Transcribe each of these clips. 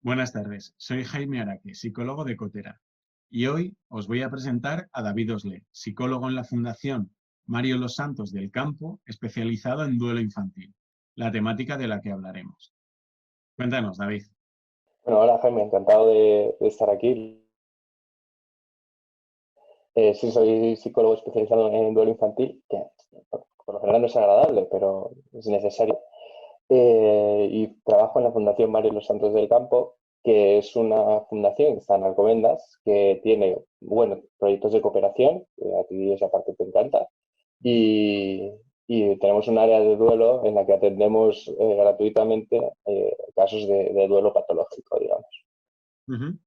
Buenas tardes, soy Jaime Araque, psicólogo de Cotera, y hoy os voy a presentar a David Oslé, psicólogo en la Fundación Mario Los Santos del Campo, especializado en duelo infantil, la temática de la que hablaremos. Cuéntanos, David. Bueno, hola Jaime, encantado de estar aquí. Sí, soy psicólogo especializado en duelo infantil, que por lo general no es agradable, pero es necesario. Y trabajo en la Fundación Mario Los Santos del Campo, que es una fundación que está en Alcobendas, que tiene, bueno, proyectos de cooperación, que a ti esa parte te encanta, y, y tenemos un área de duelo en la que atendemos gratuitamente casos de duelo patológico, digamos. Ujú.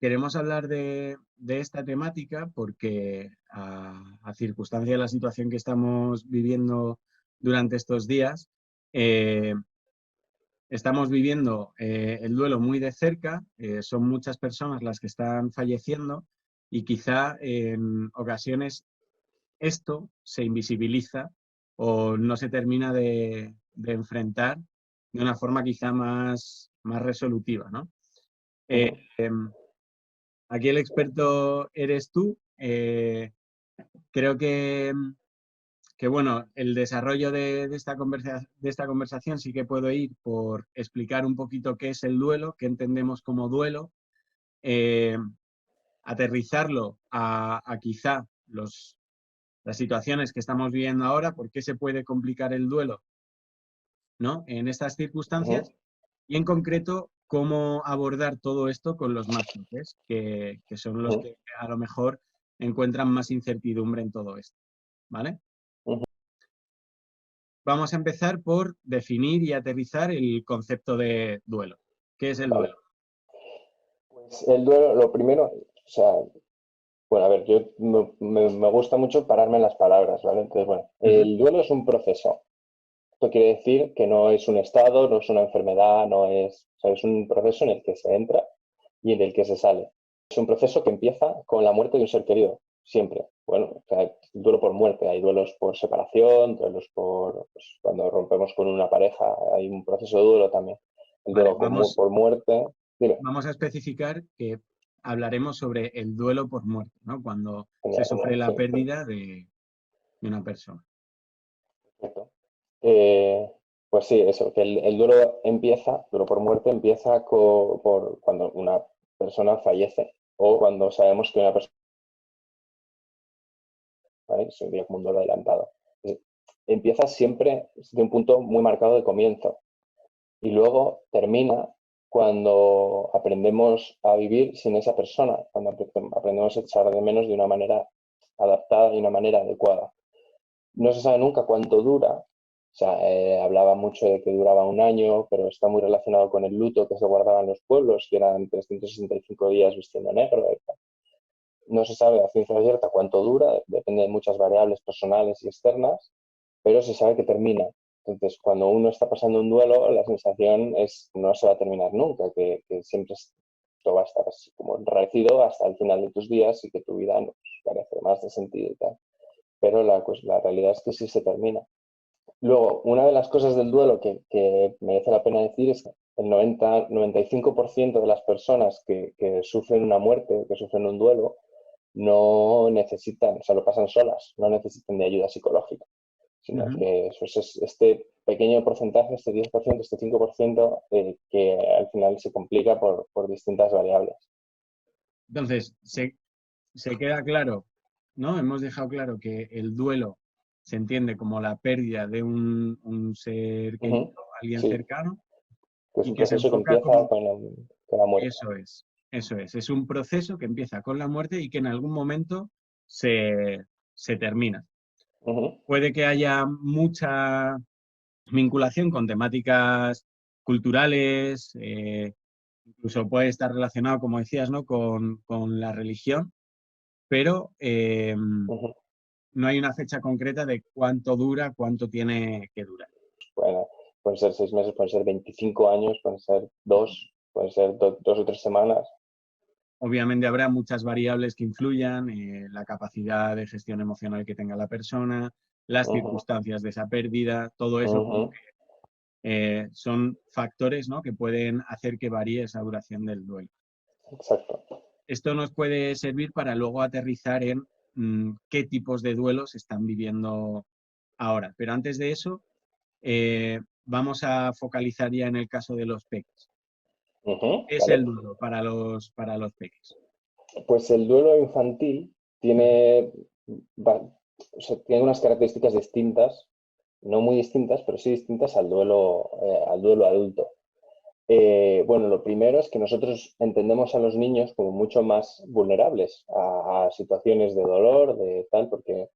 Queremos hablar de esta temática porque a circunstancia de la situación que estamos viviendo durante estos días, eh, estamos viviendo el duelo muy de cerca, son muchas personas las que están falleciendo y quizá en ocasiones esto se invisibiliza o no se termina de enfrentar de una forma quizá más resolutiva, ¿no? Eh, Ujú. em, Aquí el experto eres tú. Creo que, bueno, el desarrollo de esta conversación sí que puedo ir por explicar un poquito qué es el duelo, qué entendemos como duelo, eh, aterrizarlo a quizá las situaciones que estamos viviendo ahora, por qué se puede complicar el duelo, ¿no? En estas circunstancias Ujú. y en concreto cómo abordar todo esto con los más peques, que son los Ujú. que a lo mejor encuentran más incertidumbre en todo esto, ¿vale? Ujú. Vamos a empezar por definir y aterrizar el concepto de duelo. ¿Qué es el Vale, duelo? pues el duelo, lo primero, o sea, bueno, a ver, yo me gusta mucho pararme en las palabras, ¿vale? Entonces, bueno, Ujú, el duelo es un proceso. Esto quiere decir que no es un estado, no es una enfermedad, no es, o sea, es un proceso en el que se entra y en el que se sale. Es un proceso que empieza con la muerte de un ser querido, siempre. Bueno, o sea, el duelo por muerte, hay duelos por separación, duelos por, pues, cuando rompemos con una pareja, hay un proceso de duelo también. El vale, duelo por muerte, dime, vamos a especificar que hablaremos sobre el duelo por muerte, ¿no? Cuando se genial, sufre la sí, pérdida de una persona. perfecto. Eh, pues sí, eso, que el duelo empieza, duelo por muerte empieza por cuando una persona fallece o cuando sabemos que una persona, ¿vale? Sería como un duelo adelantado. Entonces, empieza siempre de un punto muy marcado de comienzo y luego termina cuando aprendemos a vivir sin esa persona, cuando aprendemos a echar de menos de una manera adaptada y una manera adecuada. No se sabe nunca cuánto dura. O sea, hablaba mucho de que duraba un año, pero está muy relacionado con el luto que se guardaba en los pueblos, que eran 365 días vistiendo negro. No se sabe a ciencia cierta cuánto dura, depende de muchas variables personales y externas, pero se sabe que termina. Entonces, cuando uno está pasando un duelo, la sensación es que no se va a terminar nunca, que siempre esto va a estar así como enrarecido hasta el final de tus días y que tu vida nos carece más de sentido y tal. Pero la realidad es que sí se termina. Luego, una de las cosas del duelo que merece la pena decir es que el 95% de las personas que sufren una muerte, que sufren un duelo, no necesitan, o sea, lo pasan solas, no necesitan de ayuda psicológica, sino Ujú. que eso es este pequeño porcentaje, este 10%, este 5%, que al final se complica por distintas variables. Entonces, se queda claro, ¿no? Hemos dejado claro que el duelo se entiende como la pérdida de un ser querido, Ujú. alguien Sí, cercano, que es y un que se proceso que enfoca empieza como, con la muerte. eso es, eso es. Es un proceso que empieza con la muerte y que en algún momento se termina. Ujú. Puede que haya mucha vinculación con temáticas culturales, incluso puede estar relacionado, como decías, ¿no? Con la religión, pero Ujú. no hay una fecha concreta de cuánto dura, cuánto tiene que durar. Bueno, pueden ser 6 meses, pueden ser 25 años, pueden ser dos, pueden ser 2 o 3 semanas. Obviamente habrá muchas variables que influyan, la capacidad de gestión emocional que tenga la persona, las Ujú. circunstancias de esa pérdida, todo eso como Ujú. que son factores, ¿no?, que pueden hacer que varíe esa duración del duelo. Exacto. Esto nos puede servir para luego aterrizar en qué tipos de duelos están viviendo ahora. Pero antes de eso, vamos a focalizar ya en el caso de los peques. ¿Qué es el ¿Vale? duelo para los peques? Pues el duelo infantil o sea, tiene unas características distintas, no muy distintas, pero sí distintas al duelo adulto. Bueno, lo primero es que nosotros entendemos a los niños como mucho más vulnerables a situaciones de dolor, de tal, porque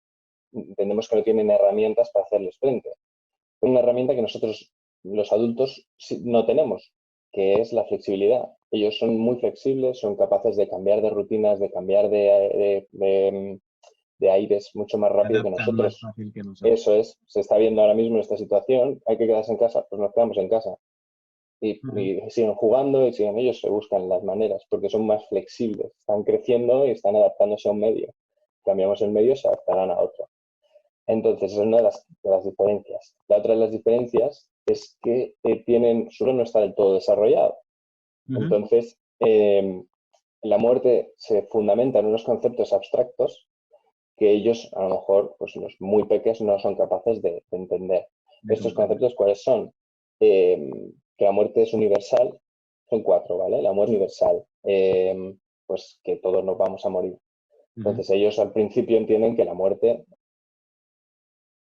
entendemos que no tienen herramientas para hacerles frente. Una herramienta que nosotros, los adultos, no tenemos, que es la flexibilidad. Ellos son muy flexibles, son capaces de cambiar de rutinas, de cambiar de aires mucho más Se rápido que adaptan más nosotros. fácil que nosotros. Eso es, se está viendo ahora mismo en esta situación, hay que quedarse en casa, pues nos quedamos en casa. Y siguen jugando y siguen ellos, se buscan las maneras, porque son más flexibles, están creciendo y están adaptándose a un medio. Cambiamos el medio, se adaptarán a otro. Entonces, esa es una de las diferencias. La otra de las diferencias es que su cerebro no está del todo desarrollado. Entonces, la muerte se fundamenta en unos conceptos abstractos que ellos, a lo mejor, pues los muy pequeños no son capaces de entender. ¿Estos conceptos cuáles son? Que la muerte es universal, son 4, ¿vale? La muerte universal, pues que todos nos vamos a morir. Entonces, ellos al principio entienden que la muerte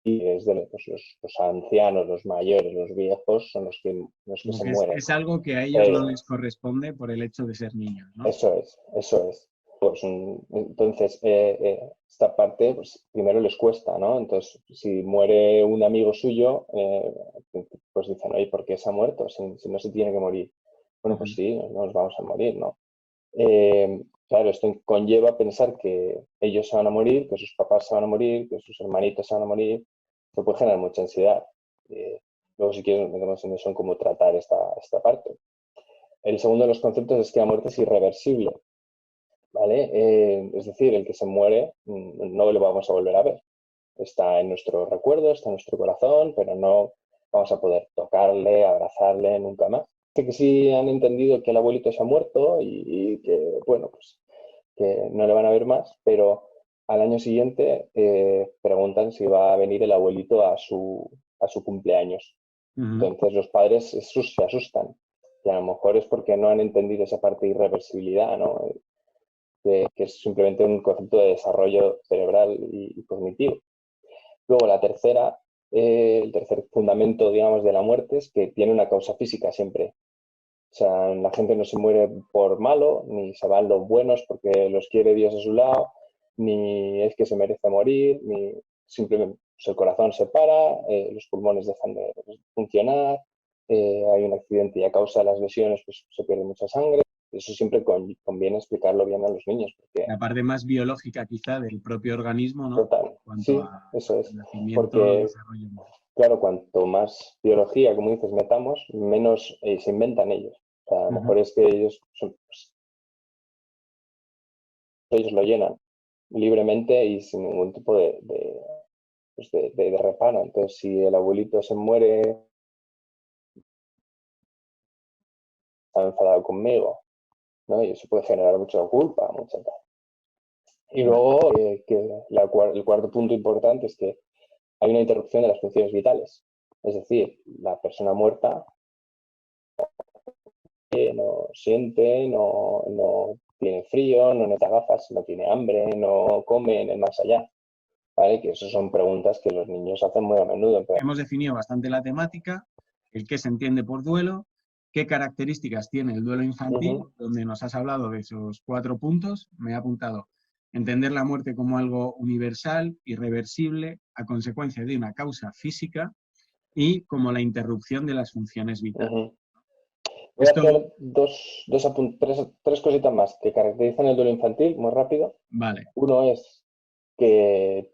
es de pues, los ancianos, los mayores, los viejos, son los que Como se que mueren. es algo que a ellos no les corresponde por el hecho de ser niños, ¿no? Eso es, eso es. Pues, entonces, esta parte, pues primero les cuesta, ¿no? Entonces, si muere un amigo suyo, pues dicen, oye, ¿por qué se ha muerto? Si no se tiene que morir. Bueno, pues sí, no nos vamos a morir, ¿no? Claro, esto conlleva pensar que ellos se van a morir, que sus papás se van a morir, que sus hermanitos se van a morir. Esto puede generar mucha ansiedad. Luego, si quieres, metemos en eso en cómo tratar esta parte. El segundo de los conceptos es que la muerte es irreversible, ¿vale? Es decir, el que se muere no lo vamos a volver a ver. Está en nuestro recuerdo, está en nuestro corazón, pero no vamos a poder tocarle, abrazarle nunca más. Que sí han entendido que el abuelito se ha muerto y que, bueno, pues que no le van a ver más, pero al año siguiente preguntan si va a venir el abuelito a su cumpleaños. Entonces los padres se asustan, que a lo mejor es porque no han entendido esa parte de irreversibilidad, ¿no? Que es simplemente un concepto de desarrollo cerebral y cognitivo. Luego el tercer fundamento, digamos, de la muerte es que tiene una causa física siempre. O sea, la gente no se muere por malo, ni se van los buenos porque los quiere Dios a su lado, ni es que se merece morir, ni simplemente pues, el corazón se para, los pulmones dejan de funcionar, hay un accidente y a causa de las lesiones pues, se pierde mucha sangre. Eso siempre conviene explicarlo bien a los niños. Porque, la parte más biológica quizá del propio organismo, ¿no? total, En cuanto sí, a eso es. nacimiento, Porque, desarrollo. claro, cuanto más biología, como dices, metamos, menos se inventan ellos. O sea, a lo mejor es que ellos lo llenan libremente y sin ningún tipo pues de reparo. Entonces, si el abuelito se muere, está enfadado conmigo, ¿no? Y eso puede generar mucha culpa, mucha tal. Y luego, el cuarto punto importante es que hay una interrupción de las funciones vitales. Es decir, la persona muerta no siente, no tiene frío, no necesita gafas, no tiene hambre, no come en el más allá. ¿Vale? Que esas son preguntas que los niños hacen muy a menudo. Hemos definido bastante la temática, el qué se entiende por duelo, qué características tiene el duelo infantil, donde nos has hablado de esos 4 puntos. Me he apuntado entender la muerte como algo universal, irreversible, a consecuencia de una causa física y como la interrupción de las funciones vitales. Voy a hacer tres cositas más que caracterizan el duelo infantil, muy rápido. Vale. Uno es que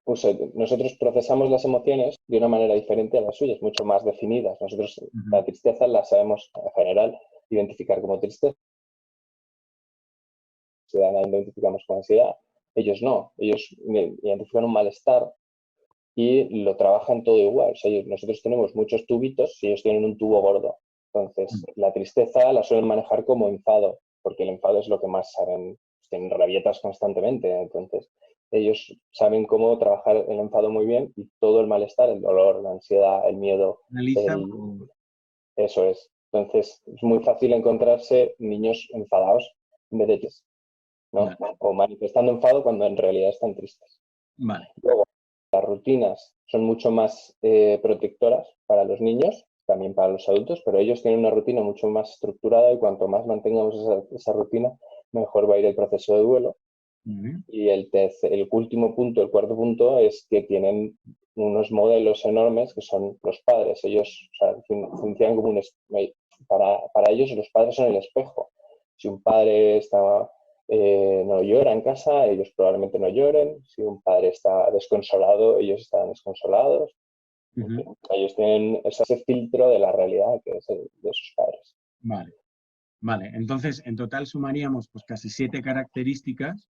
pues, nosotros procesamos las emociones de una manera diferente a las suyas, mucho más definidas. Nosotros la tristeza la sabemos en general identificar como tristeza, la identificamos como ansiedad. Ellos no, ellos identifican un malestar y lo trabajan todo igual. O sea, nosotros tenemos muchos tubitos y ellos tienen un tubo gordo. Entonces, la tristeza la suelen manejar como enfado, porque el enfado es lo que más saben, tienen rabietas constantemente. Entonces, ellos saben cómo trabajar el enfado muy bien y todo el malestar, el dolor, la ansiedad, el miedo, Analiza el... eso es. Entonces, es muy fácil encontrarse niños enfadados en vez de tristes, ¿no? Vale. O manifestando enfado cuando en realidad están tristes. Vale. Luego, las rutinas son mucho más protectoras para los niños, también para los adultos, pero ellos tienen una rutina mucho más estructurada y cuanto más mantengamos esa rutina, mejor va a ir el proceso de duelo. Muy bien. Y el último punto, el cuarto punto, es que tienen unos modelos enormes que son los padres. Ellos, o sea, funcionan como para ellos los padres son el espejo. Si un padre no llora en casa, ellos probablemente no lloren. Si un padre está desconsolado, ellos están desconsolados. En fin, ellos tienen ese filtro de la realidad que es el de sus padres. Vale. Vale. Entonces, en total sumaríamos pues casi 7 características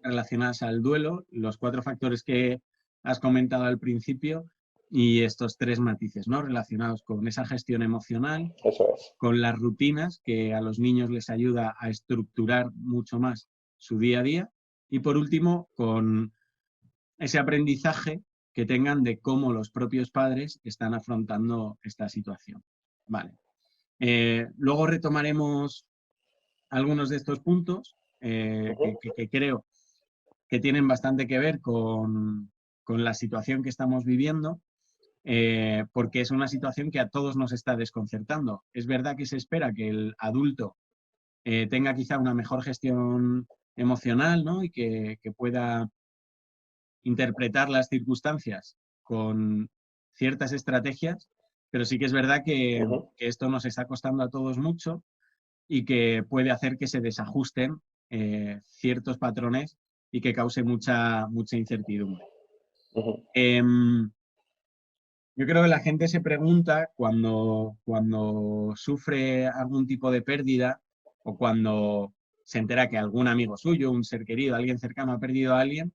relacionadas al duelo, los 4 factores que has comentado al principio y estos 3 matices, ¿no? Relacionados con esa gestión emocional, Eso es. con las rutinas, que a los niños les ayuda a estructurar mucho más su día a día, y por último, con ese aprendizaje que tengan de cómo los propios padres están afrontando esta situación. Vale. Luego retomaremos algunos de estos puntos que creo que tienen bastante que ver con la situación que estamos viviendo, porque es una situación que a todos nos está desconcertando. Es verdad que se espera que el adulto tenga quizá una mejor gestión emocional, ¿no? Y que pueda interpretar las circunstancias con ciertas estrategias, pero sí que es verdad que esto nos está costando a todos mucho y que puede hacer que se desajusten ciertos patrones y que cause mucha incertidumbre. Yo creo que la gente se pregunta cuando sufre algún tipo de pérdida o cuando se entera que algún amigo suyo, un ser querido, alguien cercano ha perdido a alguien,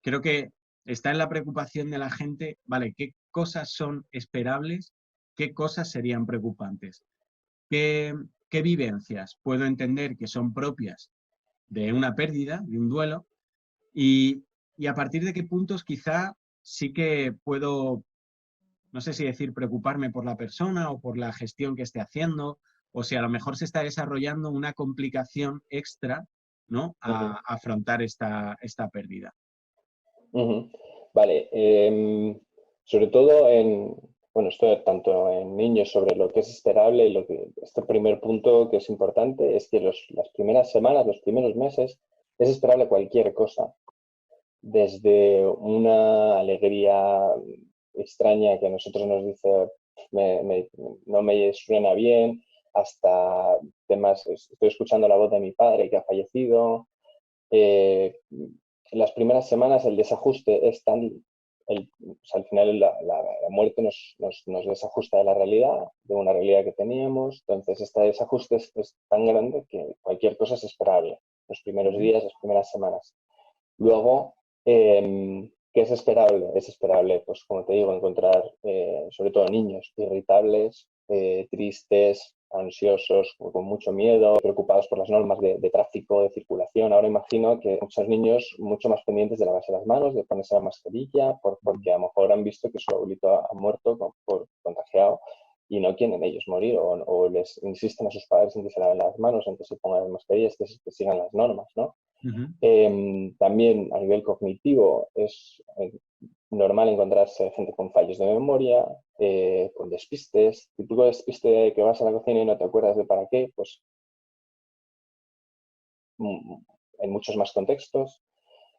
creo que está en la preocupación de la gente, vale, ¿qué cosas son esperables? ¿Qué cosas serían preocupantes? ¿Qué vivencias puedo entender que son propias de una pérdida, de un duelo? Y a partir de qué puntos quizá sí que puedo, no sé si decir preocuparme por la persona o por la gestión que esté haciendo, o si a lo mejor se está desarrollando una complicación extra, ¿no? A afrontar esta pérdida. Vale. Sobre todo bueno, esto tanto en niños sobre lo que es esperable y este primer punto que es importante es que las primeras semanas, los primeros meses, es esperable cualquier cosa. Desde una alegría extraña que a nosotros nos dice no me suena bien, hasta temas, estoy escuchando la voz de mi padre que ha fallecido. En las primeras semanas el desajuste es o sea, al final la muerte nos desajusta de la realidad, de una realidad que teníamos. Entonces este desajuste es tan grande que cualquier cosa es esperable. Los primeros días, las primeras semanas. Luego, ¿qué es esperable? Es esperable, pues como te digo, encontrar sobre todo niños irritables, tristes, ansiosos, con mucho miedo, preocupados por las normas de tráfico, de circulación. Ahora imagino que muchos niños mucho más pendientes de lavarse las manos, de ponerse la mascarilla, porque a lo mejor han visto que su abuelito ha muerto por contagiado y no quieren ellos morir o les insisten a sus padres en que se laven las manos, en que se pongan las mascarillas, que sigan las normas, ¿no? También a nivel cognitivo es normal encontrarse gente con fallos de memoria, con despistes, típico despiste de que vas a la cocina y no te acuerdas de para qué, pues en muchos más contextos.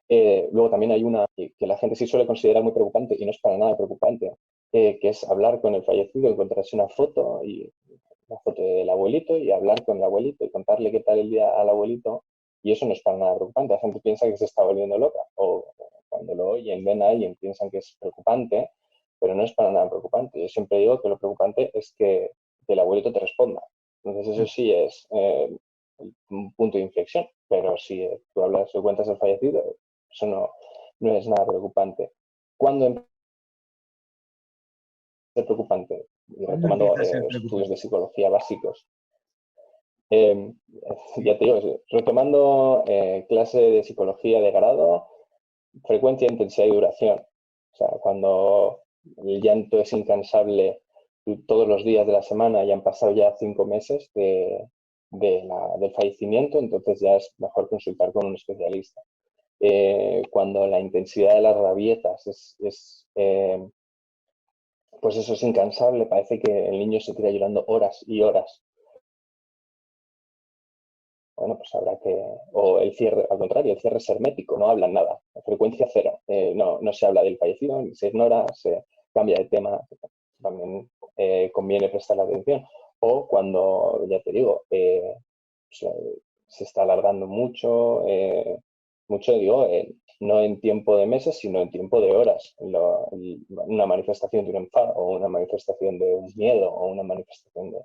Luego también hay una que la gente sí suele considerar muy preocupante y no es para nada preocupante, que es hablar con el fallecido, encontrarse una foto del abuelito y hablar con el abuelito y contarle qué tal el día al abuelito. Y eso no es para nada preocupante. La gente piensa que se está volviendo loca o cuando lo oyen, ven a alguien, piensan que es preocupante, pero no es para nada preocupante. Yo siempre digo que lo preocupante es que el abuelito te responda. Entonces eso sí es un punto de inflexión, pero si tú hablas o cuentas al fallecido, eso no es nada preocupante. ¿Cuándo empieza a ser preocupante? Y ¿Cuándo retomando empieza a ser los estudios preocupante? de psicología básicos. Ya te digo, retomando clase de psicología de grado, frecuencia, intensidad y duración. O sea, cuando el llanto es incansable todos los días de la semana y han pasado ya 5 meses del fallecimiento, entonces ya es mejor consultar con un especialista. Cuando la intensidad de las rabietas pues eso es incansable, parece que el niño se tira llorando horas y horas. Bueno, pues habrá que... O el cierre, al contrario, el cierre es hermético, no hablan nada. La frecuencia cero. No se habla del fallecido, se ignora, se cambia de tema. También conviene prestar atención. O cuando, ya te digo, se está alargando mucho, digo, no en tiempo de meses, sino en tiempo de horas. Una manifestación de un enfado, o una manifestación de un miedo, o una manifestación de...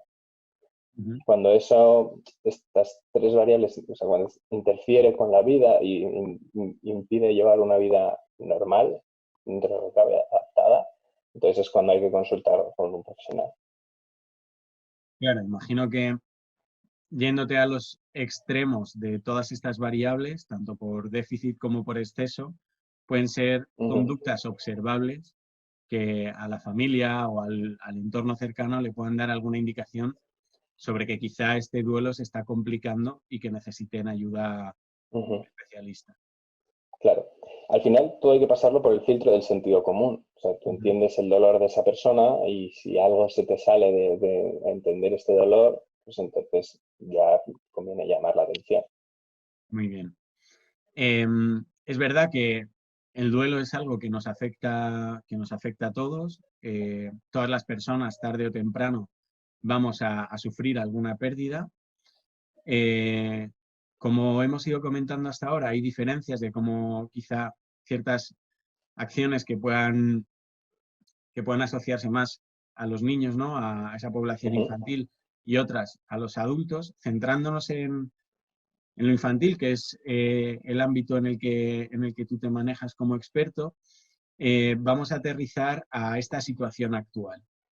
Cuando estas tres variables, o sea, cuando interfiere con la vida y impide llevar una vida normal, dentro de lo que cabe, adaptada, entonces es cuando hay que consultar con un profesional. Claro, imagino que yéndote a los extremos de todas estas variables, tanto por déficit como por exceso, pueden ser conductas observables que a la familia o al entorno cercano le puedan dar alguna indicación sobre que quizá este duelo se está complicando y que necesiten ayuda de un especialista. Claro. Al final todo hay que pasarlo por el filtro del sentido común. O sea, tú entiendes el dolor de esa persona y si algo se te sale de entender este dolor, pues entonces ya conviene llamar la atención. Muy bien. Es verdad que el duelo es algo que nos afecta a todos. Todas las personas, tarde o temprano, vamos a sufrir alguna pérdida. Como hemos ido comentando hasta ahora, hay diferencias de cómo quizá ciertas acciones que puedan asociarse más a los niños, ¿no? A esa población infantil, y otras a los adultos, centrándonos en lo infantil, que es el ámbito en el que tú te manejas como experto. Vamos a aterrizar a esta situación actual.